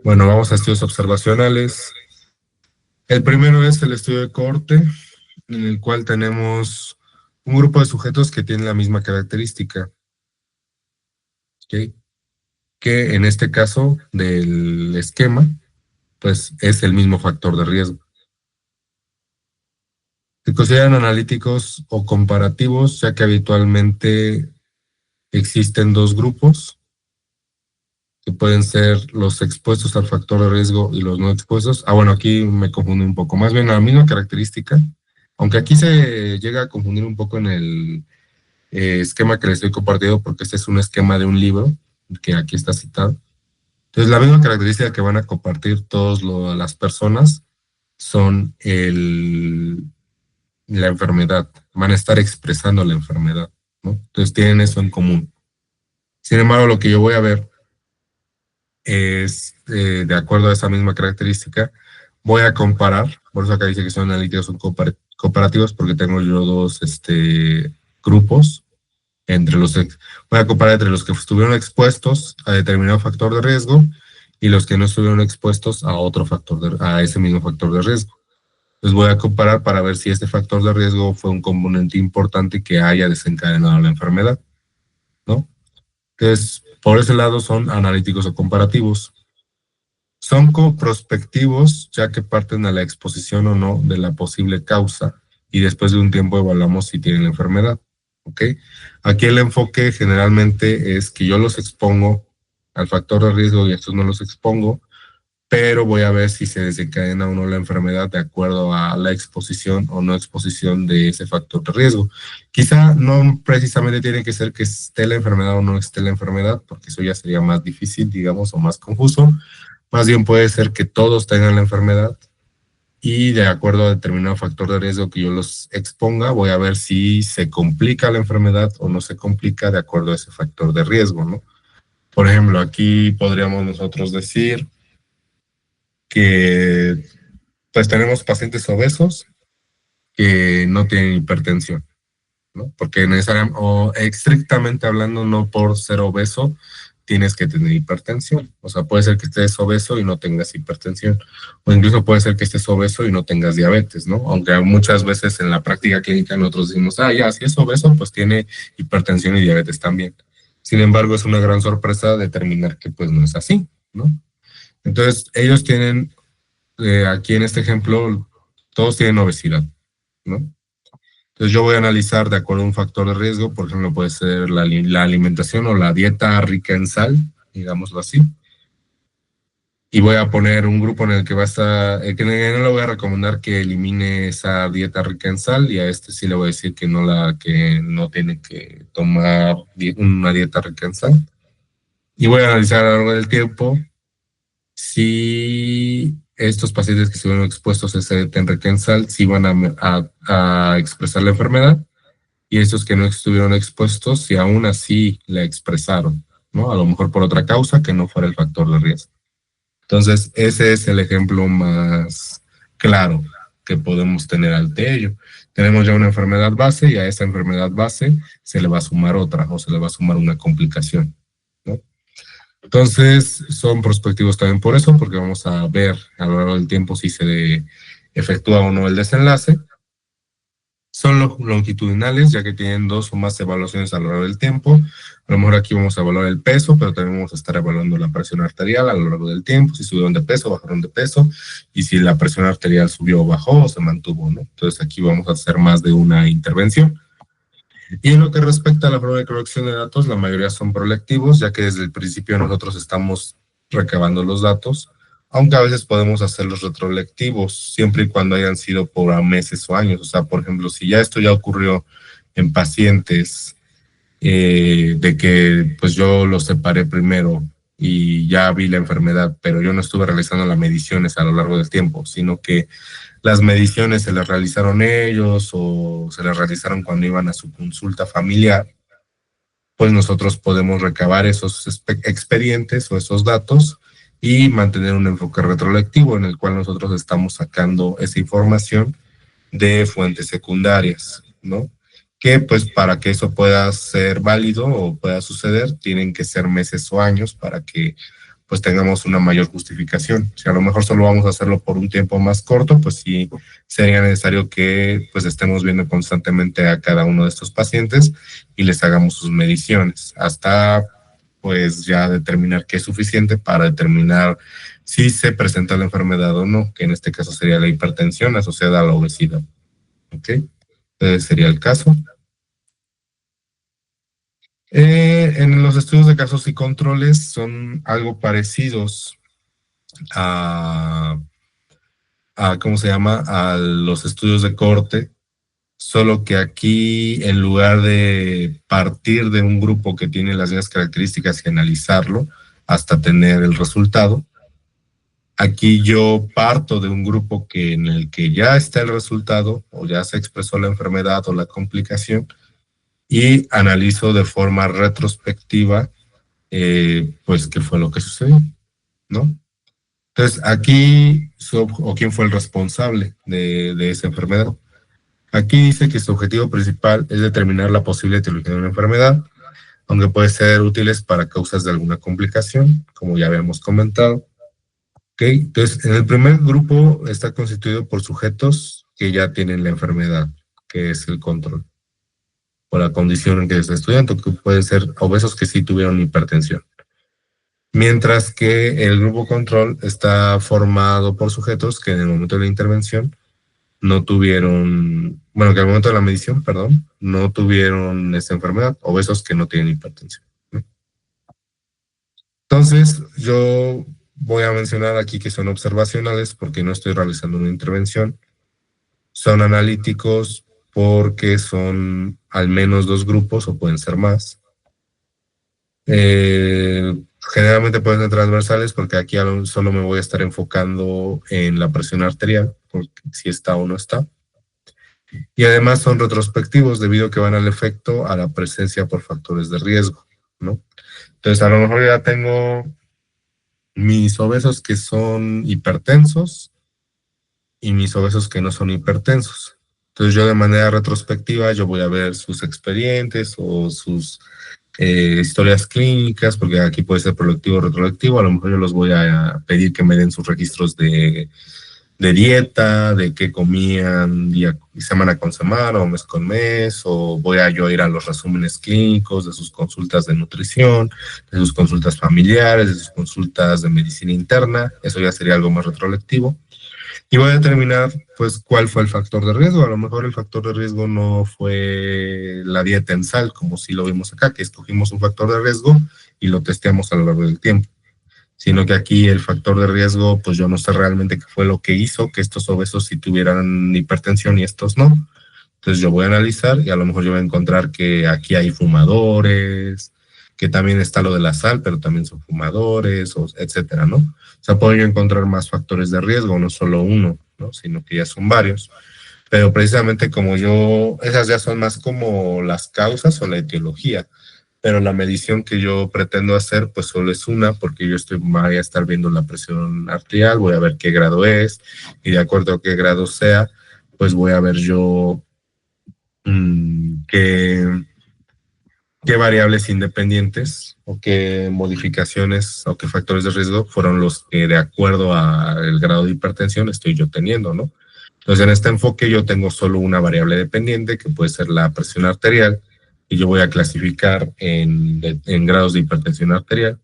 bueno, vamos a estudios observacionales. El primero es el estudio de cohorte, en el cual tenemos un grupo de sujetos que tienen la misma característica, ¿ok? Que en este caso del esquema, pues es el mismo factor de riesgo. Se consideran analíticos o comparativos, ya que habitualmente existen dos grupos, que pueden ser los expuestos al factor de riesgo y los no expuestos. Ah, bueno, aquí me confundo un poco. Más bien la misma característica, aunque aquí se llega a confundir un poco en el esquema que les estoy compartiendo, porque este es un esquema de un libro que aquí está citado. Entonces, la misma característica que van a compartir todas las personas son la enfermedad, van a estar expresando la enfermedad, ¿no? Entonces, tienen eso en común. Sin embargo, lo que yo voy a ver es, de acuerdo a esa misma característica, voy a comparar, por eso acá dice que son analíticos, son comparativos, porque tengo yo dos grupos, voy a comparar entre los que estuvieron expuestos a determinado factor de riesgo y los que no estuvieron expuestos a otro a ese mismo factor de riesgo. Entonces voy a comparar para ver si este factor de riesgo fue un componente importante que haya desencadenado la enfermedad, ¿no? Entonces, por ese lado son analíticos o comparativos. Son coprospectivos, ya que parten a la exposición o no de la posible causa y después de un tiempo evaluamos si tienen la enfermedad. ¿Ok? Aquí el enfoque generalmente es que yo los expongo al factor de riesgo y estos no los expongo, pero voy a ver si se desencadena o no la enfermedad de acuerdo a la exposición o no exposición de ese factor de riesgo. Quizá no precisamente tiene que ser que esté la enfermedad o no esté la enfermedad, porque eso ya sería más difícil, digamos, o más confuso. Más bien puede ser que todos tengan la enfermedad y de acuerdo a determinado factor de riesgo que yo los exponga, voy a ver si se complica la enfermedad o no se complica de acuerdo a ese factor de riesgo, ¿no? Por ejemplo, aquí podríamos nosotros decir que pues tenemos pacientes obesos que no tienen hipertensión, ¿no? Porque necesariamente, o estrictamente hablando, no por ser obeso tienes que tener hipertensión. O sea, puede ser que estés obeso y no tengas hipertensión. O incluso puede ser que estés obeso y no tengas diabetes, ¿no? Aunque muchas veces en la práctica clínica nosotros decimos, ah, ya, si es obeso, pues tiene hipertensión y diabetes también. Sin embargo, es una gran sorpresa determinar que pues no es así, ¿no? Entonces, ellos tienen, aquí en este ejemplo, todos tienen obesidad, ¿no? Entonces yo voy a analizar de acuerdo a un factor de riesgo, por ejemplo, puede ser la alimentación o la dieta rica en sal, digámoslo así. Y voy a poner un grupo en el que va a estar, que no le voy a recomendar que elimine esa dieta rica en sal, y a este sí le voy a decir que no tiene que tomar una dieta rica en sal. Y voy a analizar a lo largo del tiempo si estos pacientes que estuvieron expuestos a esa dieta rica en sal, si van a expresar la enfermedad, y estos que no estuvieron expuestos, si aún así la expresaron, ¿no? A lo mejor por otra causa que no fuera el factor de riesgo. Entonces, ese es el ejemplo más claro que podemos tener ante ello. Tenemos ya una enfermedad base y a esa enfermedad base se le va a sumar otra o se le va a sumar una complicación, ¿no? Entonces, son prospectivos también por eso, porque vamos a ver a lo largo del tiempo si se efectúa o no el desenlace. Son longitudinales, ya que tienen dos o más evaluaciones a lo largo del tiempo. A lo mejor aquí vamos a evaluar el peso, pero también vamos a estar evaluando la presión arterial a lo largo del tiempo, si subieron de peso, bajaron de peso, y si la presión arterial subió o bajó o se mantuvo, ¿no? Entonces aquí vamos a hacer más de una intervención. Y en lo que respecta a la prueba de corrección de datos, la mayoría son prolectivos, ya que desde el principio nosotros estamos recabando los datos, aunque a veces podemos hacerlos retrolectivos, siempre y cuando hayan sido por meses o años. O sea, por ejemplo, si ya esto ya ocurrió en pacientes de que pues yo los separé primero y ya vi la enfermedad, pero yo no estuve realizando las mediciones a lo largo del tiempo, sino que las mediciones se las realizaron ellos o se las realizaron cuando iban a su consulta familiar, pues nosotros podemos recabar esos expedientes o esos datos y mantener un enfoque retroactivo en el cual nosotros estamos sacando esa información de fuentes secundarias, ¿no? Que pues para que eso pueda ser válido o pueda suceder, tienen que ser meses o años para que pues tengamos una mayor justificación. Si a lo mejor solo vamos a hacerlo por un tiempo más corto, pues sí sería necesario que pues estemos viendo constantemente a cada uno de estos pacientes y les hagamos sus mediciones hasta pues ya determinar qué es suficiente para determinar si se presenta la enfermedad o no, que en este caso sería la hipertensión asociada a la obesidad. ¿Ok? Entonces sería el caso. En los estudios de casos y controles son algo parecidos a, ¿cómo se llama? A los estudios de corte, solo que aquí en lugar de partir de un grupo que tiene las mismas características y analizarlo hasta tener el resultado, aquí yo parto de un grupo que en el que ya está el resultado o ya se expresó la enfermedad o la complicación y analizo de forma retrospectiva pues qué fue lo que sucedió, ¿no? Entonces, aquí, o quién fue el responsable de esa enfermedad. Aquí dice que su objetivo principal es determinar la posible etiología de una enfermedad, aunque puede ser útiles para causas de alguna complicación, como ya habíamos comentado. ¿Okay? Entonces, en el primer grupo está constituido por sujetos que ya tienen la enfermedad, que es el control, o la condición en que está estudiando, que pueden ser obesos que sí tuvieron hipertensión. Mientras que el grupo control está formado por sujetos que en el momento de la intervención no tuvieron, bueno, que al momento de la medición, perdón, no tuvieron esta enfermedad, obesos que no tienen hipertensión, ¿no? Entonces, yo voy a mencionar aquí que son observacionales porque no estoy realizando una intervención. Son analíticos porque son al menos dos grupos o pueden ser más. Generalmente pueden ser transversales porque aquí solo me voy a estar enfocando en la presión arterial, porque si está o no está. Y además son retrospectivos debido a que van al efecto a la presencia por factores de riesgo, ¿no? Entonces a lo mejor ya tengo mis obesos que son hipertensos y mis obesos que no son hipertensos. Entonces yo de manera retrospectiva yo voy a ver sus expedientes o sus historias clínicas, porque aquí puede ser proactivo o retroactivo. A lo mejor yo los voy a pedir que me den sus registros de dieta, de qué comían día, semana con semana o mes con mes, o voy a yo ir a los resúmenes clínicos de sus consultas de nutrición, de sus consultas familiares, de sus consultas de medicina interna. Eso ya sería algo más retroactivo. Y voy a determinar, pues, cuál fue el factor de riesgo. A lo mejor el factor de riesgo no fue la dieta en sal, como si lo vimos acá, que escogimos un factor de riesgo y lo testeamos a lo largo del tiempo. Sino que aquí el factor de riesgo, pues yo no sé realmente qué fue lo que hizo que estos obesos sí tuvieran hipertensión y estos no. Entonces yo voy a analizar y a lo mejor yo voy a encontrar que aquí hay fumadores, que también está lo de la sal, pero también son fumadores, o etcétera, ¿no? O sea, puedo yo encontrar más factores de riesgo, no solo uno, ¿no? Sino que ya son varios. Pero precisamente como yo, esas ya son más como las causas o la etiología. Pero la medición que yo pretendo hacer, pues solo es una, porque voy a estar viendo la presión arterial, voy a ver qué grado es, y de acuerdo a qué grado sea, pues voy a ver yo qué, qué variables independientes o qué modificaciones o qué factores de riesgo fueron los que de acuerdo al grado de hipertensión estoy yo teniendo, ¿no? Entonces en este enfoque yo tengo solo una variable dependiente que puede ser la presión arterial y yo voy a clasificar en grados de hipertensión arterial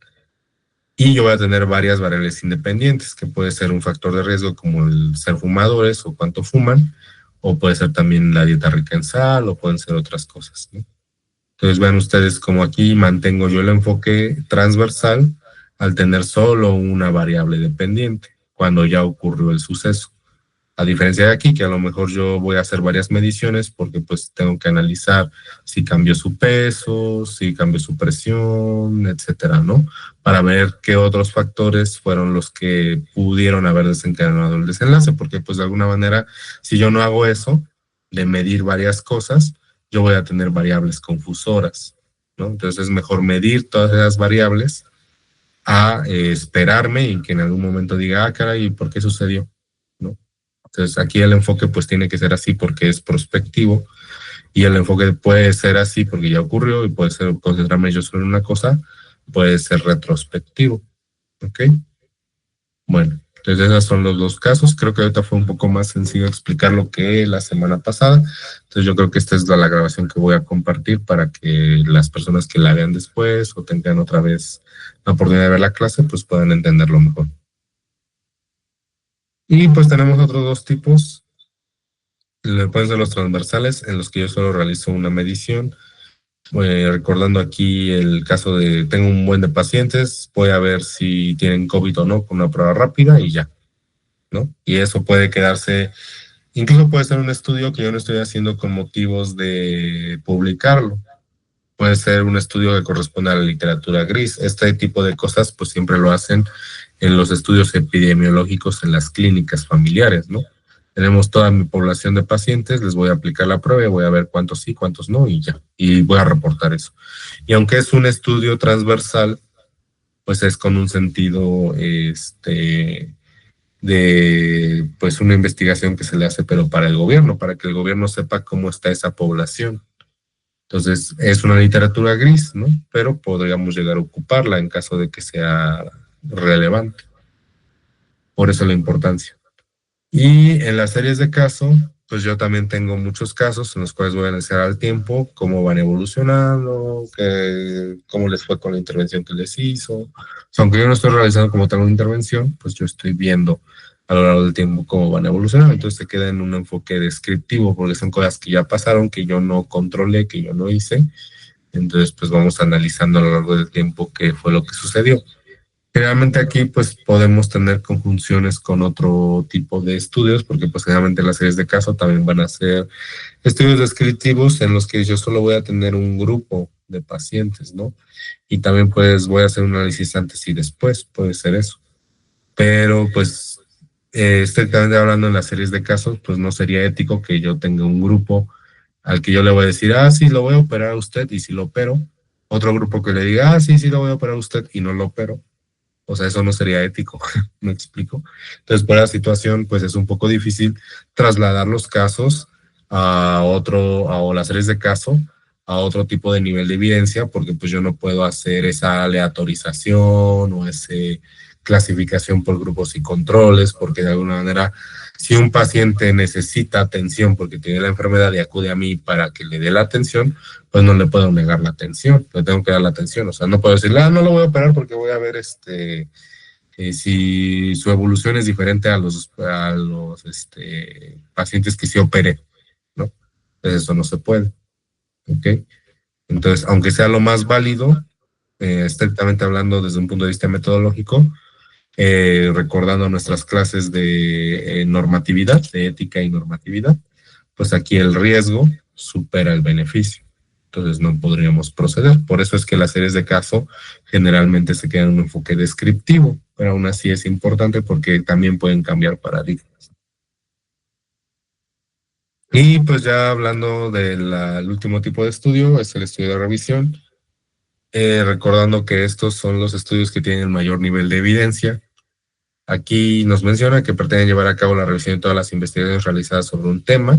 y yo voy a tener varias variables independientes que puede ser un factor de riesgo como el ser fumadores o cuánto fuman o puede ser también la dieta rica en sal o pueden ser otras cosas, ¿no? Entonces vean ustedes como aquí mantengo yo el enfoque transversal al tener solo una variable dependiente cuando ya ocurrió el suceso. A diferencia de aquí, que a lo mejor yo voy a hacer varias mediciones porque pues tengo que analizar si cambió su peso, si cambió su presión, etcétera, ¿no? Para ver qué otros factores fueron los que pudieron haber desencadenado el desenlace, porque pues de alguna manera, si yo no hago eso, de medir varias cosas, yo voy a tener variables confusoras, ¿no? Entonces es mejor medir todas esas variables a esperarme y que en algún momento diga, ah, caray, ¿por qué sucedió? ¿No? Entonces aquí el enfoque pues tiene que ser así porque es prospectivo y el enfoque puede ser así porque ya ocurrió y puede ser concentrarme yo solo en una cosa, puede ser retrospectivo. ¿Ok? Bueno, entonces esos son los dos casos. Creo que ahorita fue un poco más sencillo explicarlo que la semana pasada. Entonces yo creo que esta es la grabación que voy a compartir para que las personas que la vean después o tengan otra vez la oportunidad de ver la clase, pues puedan entenderlo mejor. Y pues tenemos otros dos tipos. Pueden ser los transversales, en los que yo solo realizo una medición. Recordando aquí el caso de tengo un buen de pacientes, voy a ver si tienen COVID o no con una prueba rápida y ya, ¿no? Y eso puede quedarse, incluso puede ser un estudio que yo no estoy haciendo con motivos de publicarlo. Puede ser un estudio que corresponde a la literatura gris. Este tipo de cosas pues siempre lo hacen en los estudios epidemiológicos en las clínicas familiares, ¿no? Tenemos toda mi población de pacientes, les voy a aplicar la prueba, voy a ver cuántos sí, cuántos no y ya. Y voy a reportar eso. Y aunque es un estudio transversal, pues es con un sentido de pues una investigación que se le hace, pero para el gobierno, para que el gobierno sepa cómo está esa población. Entonces, es una literatura gris, ¿no? Pero podríamos llegar a ocuparla en caso de que sea relevante. Por eso la importancia. Y en las series de caso, pues yo también tengo muchos casos en los cuales voy a analizar al tiempo cómo van evolucionando, cómo les fue con la intervención que les hizo. O sea, aunque yo no estoy realizando como tal una intervención, pues yo estoy viendo a lo largo del tiempo cómo van evolucionando. Entonces se queda en un enfoque descriptivo porque son cosas que ya pasaron, que yo no controlé, que yo no hice. Entonces, pues vamos analizando a lo largo del tiempo qué fue lo que sucedió. Generalmente aquí pues podemos tener conjunciones con otro tipo de estudios, porque pues generalmente las series de caso también van a ser estudios descriptivos en los que yo solo voy a tener un grupo de pacientes, ¿no? Y también pues voy a hacer un análisis antes y después, puede ser eso. Pero pues estrictamente hablando en las series de casos, pues no sería ético que yo tenga un grupo al que yo le voy a decir, ah, sí, lo voy a operar a usted y si lo opero, otro grupo que le diga, ah, sí, sí, lo voy a operar a usted y no lo opero. O sea, eso no sería ético, ¿me explico? Entonces, por la situación, pues es un poco difícil trasladar los casos a otro, o las series de caso, a otro tipo de nivel de evidencia, porque pues yo no puedo hacer esa aleatorización o esa clasificación por grupos y controles, porque de alguna manera, si un paciente necesita atención porque tiene la enfermedad y acude a mí para que le dé la atención, pues no le puedo negar la atención, le tengo que dar la atención, o sea, no puedo decirle, ah, no lo voy a operar porque voy a ver si su evolución es diferente a los pacientes que sí operé, ¿no? Entonces eso no se puede, ¿ok? Entonces, aunque sea lo más válido, estrictamente hablando desde un punto de vista metodológico, recordando nuestras clases de normatividad, de ética y normatividad, pues aquí el riesgo supera el beneficio. Entonces no podríamos proceder. Por eso es que las series de caso generalmente se quedan en un enfoque descriptivo, pero aún así es importante porque también pueden cambiar paradigmas. Y pues ya hablando del último tipo de estudio, es el estudio de revisión, recordando que estos son los estudios que tienen el mayor nivel de evidencia. Aquí nos menciona que pretenden llevar a cabo la revisión de todas las investigaciones realizadas sobre un tema.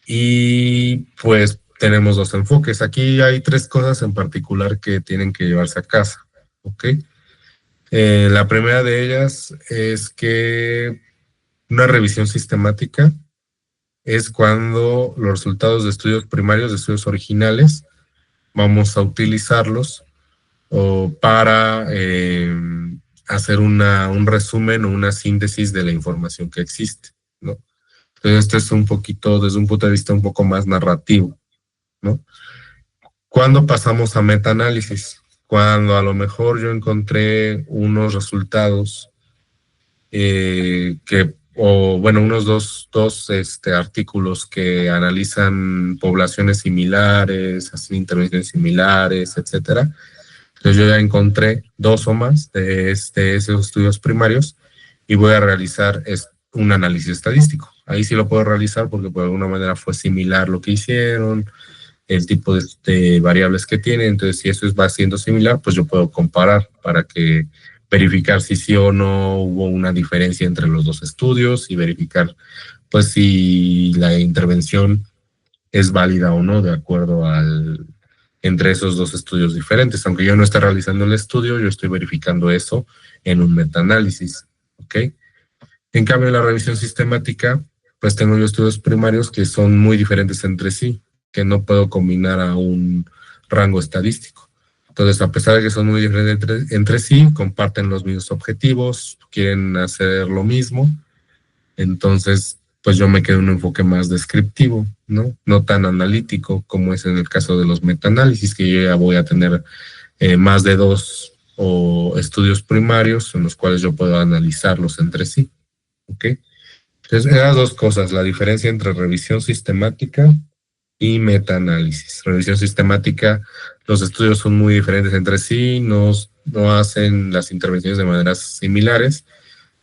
Y pues tenemos dos enfoques. Aquí hay tres cosas en particular que tienen que llevarse a casa. ¿Ok? La primera de ellas es que una revisión sistemática es cuando los resultados de estudios primarios, de estudios originales, vamos a utilizarlos o para hacer un resumen o una síntesis de la información que existe, ¿no? Entonces, esto es un poquito, desde un punto de vista un poco más narrativo, ¿no? ¿Cuándo pasamos a metaanálisis? Cuando a lo mejor yo encontré unos resultados o bueno, unos dos artículos que analizan poblaciones similares, hacen intervenciones similares, etcétera. Entonces yo ya encontré dos o más de esos estudios primarios y voy a realizar un análisis estadístico. Ahí sí lo puedo realizar porque por alguna manera fue similar lo que hicieron, el tipo de variables que tiene. Entonces, si eso va siendo similar, pues yo puedo comparar para que verificar si sí o no hubo una diferencia entre los dos estudios y verificar pues si la intervención es válida o no de acuerdo entre esos dos estudios diferentes. Aunque yo no esté realizando el estudio, yo estoy verificando eso en un metaanálisis, ¿ok? En cambio, en la revisión sistemática, pues tengo yo estudios primarios que son muy diferentes entre sí, que no puedo combinar a un rango estadístico. Entonces, a pesar de que son muy diferentes entre sí, comparten los mismos objetivos, quieren hacer lo mismo, entonces, pues yo me quedo en un enfoque más descriptivo, ¿no? No tan analítico como es en el caso de los metaanálisis, que yo ya voy a tener más de dos o estudios primarios en los cuales yo puedo analizarlos entre sí, ¿ok? Entonces, esas dos cosas, la diferencia entre revisión sistemática y metaanálisis. Revisión sistemática, los estudios son muy diferentes entre sí, no hacen las intervenciones de maneras similares,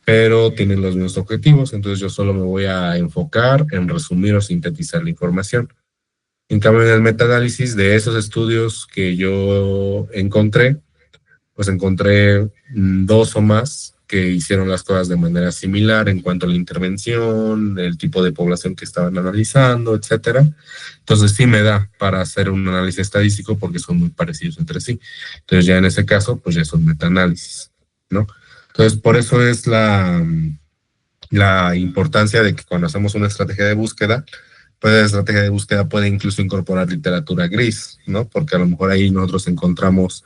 pero tienen los mismos objetivos, entonces yo solo me voy a enfocar en resumir o sintetizar la información. En cambio, en el metaanálisis de esos estudios que yo encontré, pues encontré dos o más que hicieron las cosas de manera similar en cuanto a la intervención, el tipo de población que estaban analizando, etcétera. Entonces sí me da para hacer un análisis estadístico porque son muy parecidos entre sí. Entonces ya en ese caso, pues ya es un metaanálisis, ¿no? Entonces por eso es la importancia de que cuando hacemos una estrategia de búsqueda, pues la estrategia de búsqueda puede incluso incorporar literatura gris, ¿no? Porque a lo mejor ahí nosotros encontramos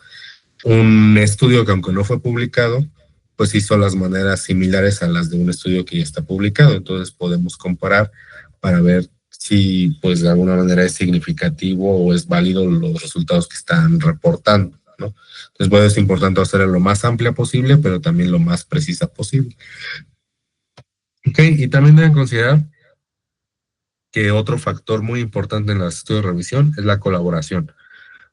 un estudio que aunque no fue publicado, pues hizo las maneras similares a las de un estudio que ya está publicado. Entonces podemos comparar para ver si pues de alguna manera es significativo o es válido los resultados que están reportando, ¿no? Entonces bueno, es importante hacerlo lo más amplia posible, pero también lo más precisa posible. Ok, y también deben considerar que otro factor muy importante en los estudios de revisión es la colaboración.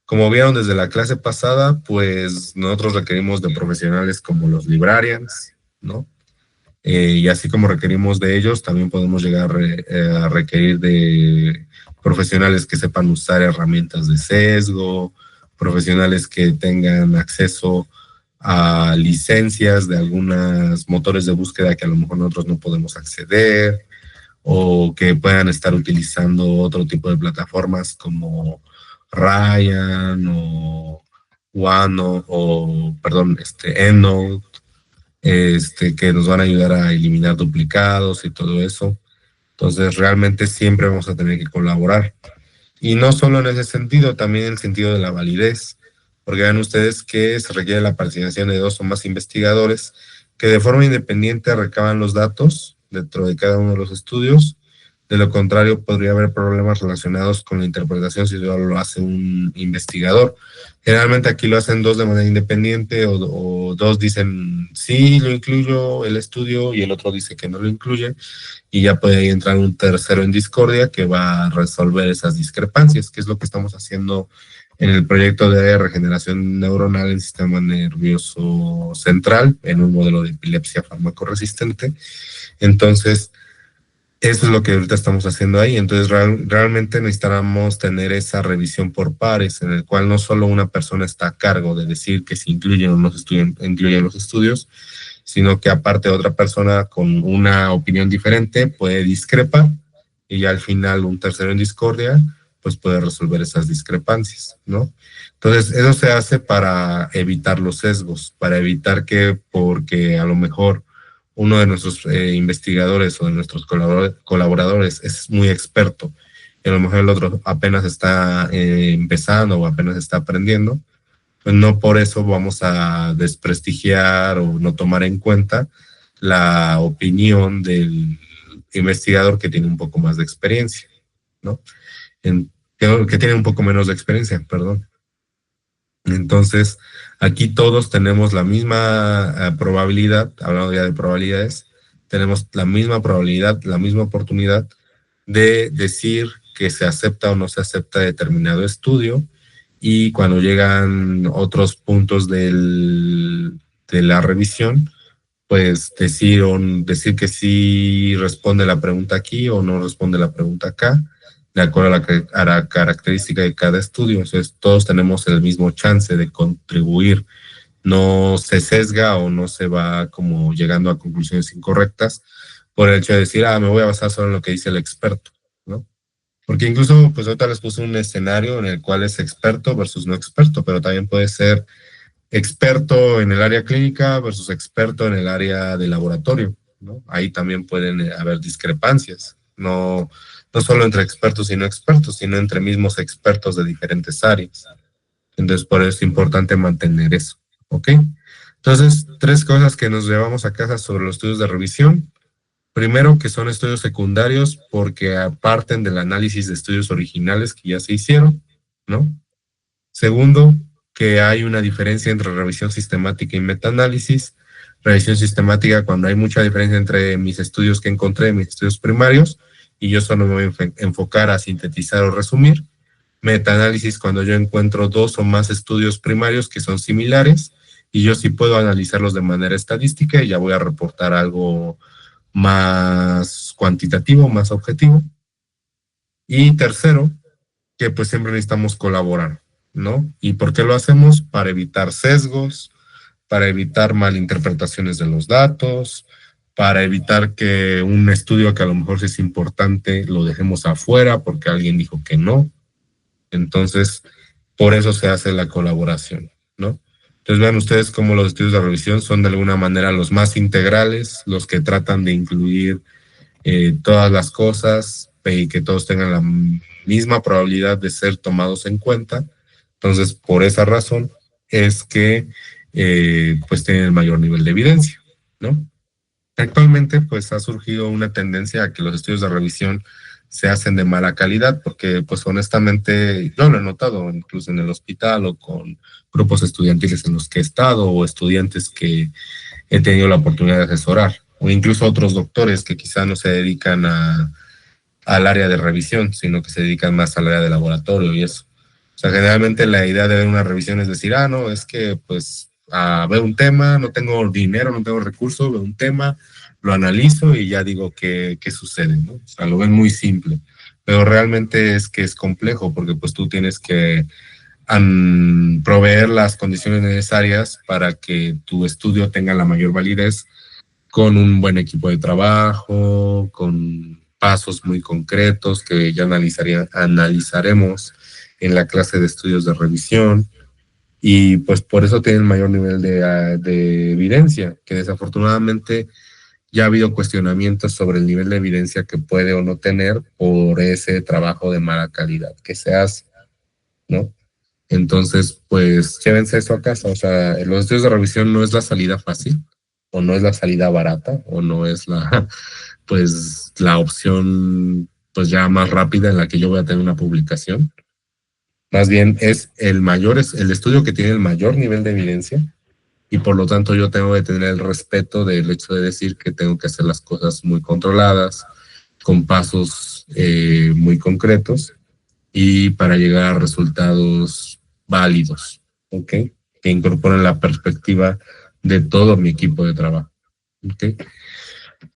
Como vieron desde la clase pasada, pues nosotros requerimos de profesionales como los librarians, ¿no? Y así como requerimos de ellos, también podemos llegar a requerir de profesionales que sepan usar herramientas de sesgo, profesionales que tengan acceso a licencias de algunos motores de búsqueda que a lo mejor nosotros no podemos acceder, o que puedan estar utilizando otro tipo de plataformas como Ryan o One perdón, EndNote, que nos van a ayudar a eliminar duplicados y todo eso. Entonces, realmente siempre vamos a tener que colaborar. Y no solo en ese sentido, también en el sentido de la validez, porque vean ustedes que se requiere la participación de dos o más investigadores que de forma independiente recaban los datos dentro de cada uno de los estudios. De lo contrario, podría haber problemas relacionados con la interpretación si solo lo hace un investigador. Generalmente aquí lo hacen dos de manera independiente o dos dicen sí, lo incluyo el estudio y el otro dice que no lo incluye, y ya puede entrar un tercero en discordia que va a resolver esas discrepancias, que es lo que estamos haciendo en el proyecto de regeneración neuronal en sistema nervioso central, en un modelo de epilepsia farmacoresistente. Entonces, eso es lo que ahorita estamos haciendo ahí. Entonces, realmente necesitamos tener esa revisión por pares, en el cual no solo una persona está a cargo de decir que se incluyen o no se incluyen los estudios, sino que aparte otra persona con una opinión diferente puede discrepar y ya al final un tercero en discordia pues puede resolver esas discrepancias, ¿no? Entonces, eso se hace para evitar los sesgos, para evitar que porque a lo mejor uno de nuestros investigadores o de nuestros colaboradores es muy experto y a lo mejor el otro apenas está empezando o apenas está aprendiendo, pues no por eso vamos a desprestigiar o no tomar en cuenta la opinión del investigador que tiene un poco más de experiencia, ¿no? Que tiene un poco menos de experiencia, perdón. Entonces, aquí todos tenemos la misma probabilidad, hablando ya de probabilidades, tenemos la misma probabilidad, la misma oportunidad de decir que se acepta o no se acepta determinado estudio, y cuando llegan otros puntos de la revisión, pues decir que sí responde la pregunta aquí o no responde la pregunta acá, de acuerdo a la característica de cada estudio. Entonces, todos tenemos el mismo chance de contribuir, no se sesga o no se va como llegando a conclusiones incorrectas por el hecho de decir, me voy a basar solo en lo que dice el experto, ¿no? Porque incluso, pues ahorita les puse un escenario en el cual es experto versus no experto, pero también puede ser experto en el área clínica versus experto en el área de laboratorio, ¿no? Ahí también pueden haber discrepancias, no solo entre expertos y no expertos, sino entre mismos expertos de diferentes áreas. Entonces, por eso es importante mantener eso, ¿ok? Entonces, tres cosas que nos llevamos a casa sobre los estudios de revisión. Primero, que son estudios secundarios porque parten del análisis de estudios originales que ya se hicieron, ¿no? Segundo, que hay una diferencia entre revisión sistemática y metaanálisis. Revisión sistemática cuando hay mucha diferencia entre mis estudios que encontré, mis estudios primarios, y yo solo me voy a enfocar a sintetizar o resumir. Metaanálisis cuando yo encuentro dos o más estudios primarios que son similares y yo sí puedo analizarlos de manera estadística y ya voy a reportar algo más cuantitativo, más objetivo. Y tercero, que pues siempre necesitamos colaborar, ¿no? ¿Y por qué lo hacemos? Para evitar sesgos, para evitar malinterpretaciones de los datos, para evitar que un estudio que a lo mejor sí es importante lo dejemos afuera porque alguien dijo que no. Entonces, por eso se hace la colaboración, ¿no? Entonces vean ustedes cómo los estudios de revisión son de alguna manera los más integrales, los que tratan de incluir todas las cosas y que todos tengan la misma probabilidad de ser tomados en cuenta. Entonces, por esa razón es que pues tienen el mayor nivel de evidencia, ¿no? Actualmente, pues ha surgido una tendencia a que los estudios de revisión se hacen de mala calidad, porque pues honestamente yo lo he notado incluso en el hospital o con grupos estudiantiles en los que he estado o estudiantes que he tenido la oportunidad de asesorar, o incluso otros doctores que quizá no se dedican al área de revisión, sino que se dedican más al área de laboratorio y eso. O sea, generalmente la idea de ver una revisión es decir, no, es que pues veo un tema, no tengo dinero, no tengo recursos, veo un tema, lo analizo y ya digo qué sucede, ¿no? O sea, lo ven muy simple, pero realmente es que es complejo porque pues tú tienes que proveer las condiciones necesarias para que tu estudio tenga la mayor validez con un buen equipo de trabajo, con pasos muy concretos que ya analizaremos en la clase de estudios de revisión. Y pues por eso tienen mayor nivel de evidencia, que desafortunadamente ya ha habido cuestionamientos sobre el nivel de evidencia que puede o no tener por ese trabajo de mala calidad que se hace, ¿no? Entonces, pues llévense eso a casa. O sea, los estudios de revisión no es la salida fácil, o no es la salida barata, o no es pues, la opción, pues ya más rápida en la que yo voy a tener una publicación. Más bien es es el estudio que tiene el mayor nivel de evidencia y por lo tanto yo tengo que tener el respeto del hecho de decir que tengo que hacer las cosas muy controladas, con pasos muy concretos y para llegar a resultados válidos, ¿ok? Que incorporen la perspectiva de todo mi equipo de trabajo, ¿ok?